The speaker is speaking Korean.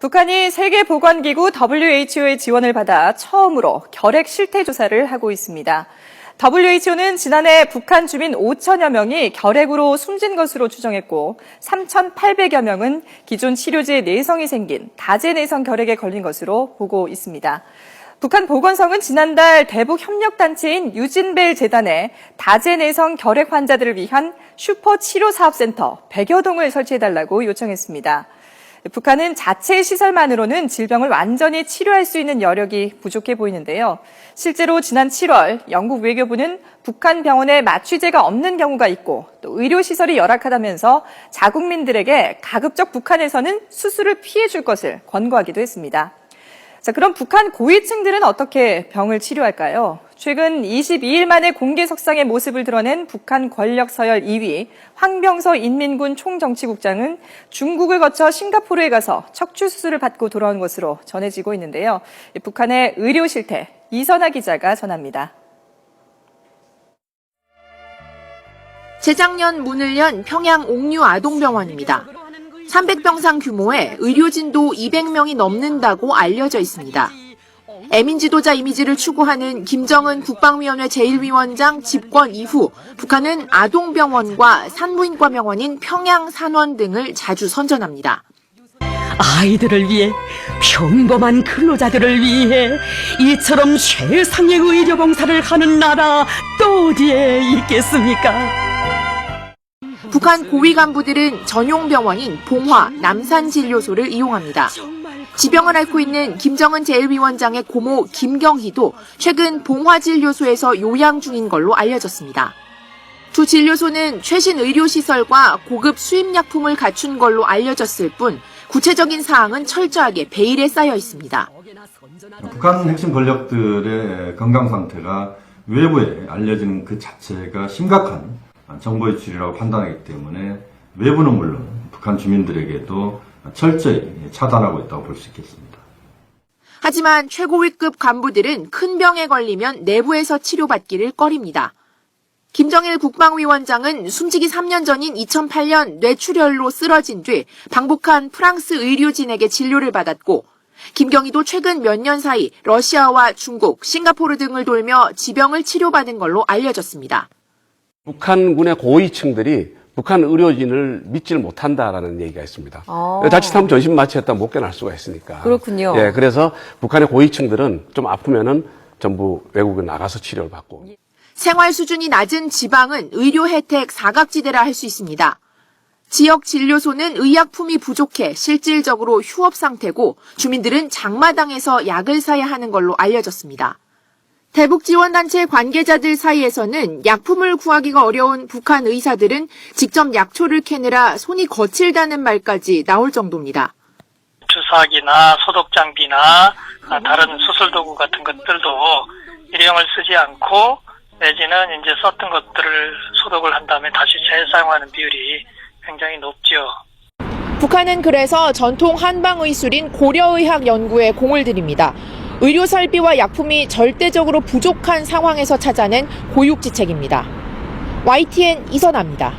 북한이 세계보건기구 WHO의 지원을 받아 처음으로 결핵 실태 조사를 하고 있습니다. WHO는 지난해 북한 주민 5천여 명이 결핵으로 숨진 것으로 추정했고 3,800여 명은 기존 치료제에 내성이 생긴 다제내성 결핵에 걸린 것으로 보고 있습니다. 북한 보건성은 지난달 대북 협력단체인 유진벨 재단에 다제내성 결핵 환자들을 위한 슈퍼치료사업센터 100여 동을 설치해달라고 요청했습니다. 북한은 자체 시설만으로는 질병을 완전히 치료할 수 있는 여력이 부족해 보이는데요. 실제로 지난 7월 영국 외교부는 북한 병원에 마취제가 없는 경우가 있고 또 의료시설이 열악하다면서 자국민들에게 가급적 북한에서는 수술을 피해줄 것을 권고하기도 했습니다. 자, 그럼 북한 고위층들은 어떻게 병을 치료할까요? 최근 22일 만에 공개 석상의 모습을 드러낸 북한 권력 서열 2위 황병서 인민군 총정치국장은 중국을 거쳐 싱가포르에 가서 척추 수술을 받고 돌아온 것으로 전해지고 있는데요. 북한의 의료 실태 이선아 기자가 전합니다. 재작년 문을 연 평양 옥류 아동병원입니다. 300병상 규모의 의료진도 200명이 넘는다고 알려져 있습니다. 애민 지도자 이미지를 추구하는 김정은 국방위원회 제1위원장 집권 이후 북한은 아동병원과 산부인과 병원인 평양산원 등을 자주 선전합니다. 아이들을 위해, 평범한 근로자들을 위해 이처럼 최상의 의료 봉사를 하는 나라 또 어디에 있겠습니까? 북한 고위 간부들은 전용 병원인 봉화 남산진료소를 이용합니다. 지병을 앓고 있는 김정은 제1위원장의 고모 김경희도 최근 봉화진료소에서 요양 중인 걸로 알려졌습니다. 두 진료소는 최신 의료시설과 고급 수입약품을 갖춘 걸로 알려졌을 뿐 구체적인 사항은 철저하게 베일에 쌓여 있습니다. 북한 핵심 권력들의 건강 상태가 외부에 알려지는 그 자체가 심각한 정보 유출이라고 판단하기 때문에 외부는 물론 북한 주민들에게도 철저히 차단하고 있다고 볼 수 있겠습니다. 하지만 최고위급 간부들은 큰 병에 걸리면 내부에서 치료받기를 꺼립니다. 김정일 국방위원장은 숨지기 3년 전인 2008년 뇌출혈로 쓰러진 뒤 방북한 프랑스 의료진에게 진료를 받았고 김경희도 최근 몇 년 사이 러시아와 중국, 싱가포르 등을 돌며 지병을 치료받은 걸로 알려졌습니다. 북한군의 고위층들이 북한 의료진을 믿지를 못한다라는 얘기가 있습니다. 자칫하면 전신 마취했다 못 견할 수가 있으니까. 그렇군요. 예, 그래서 북한의 고위층들은 좀 아프면은 전부 외국에 나가서 치료를 받고. 생활 수준이 낮은 지방은 의료 혜택 사각지대라 할 수 있습니다. 지역 진료소는 의약품이 부족해 실질적으로 휴업 상태고 주민들은 장마당에서 약을 사야 하는 걸로 알려졌습니다. 대북지원단체 관계자들 사이에서는 약품을 구하기가 어려운 북한 의사들은 직접 약초를 캐느라 손이 거칠다는 말까지 나올 정도입니다. 주사기나 소독장비나 다른 수술도구 같은 것들도 일회용을 쓰지 않고 내지는 이제 썼던 것들을 소독을 한 다음에 다시 재사용하는 비율이 굉장히 높죠. 북한은 그래서 전통 한방의술인 고려의학 연구에 공을 들입니다. 의료 설비와 약품이 절대적으로 부족한 상황에서 찾아낸 고육지책입니다. YTN 이선아입니다.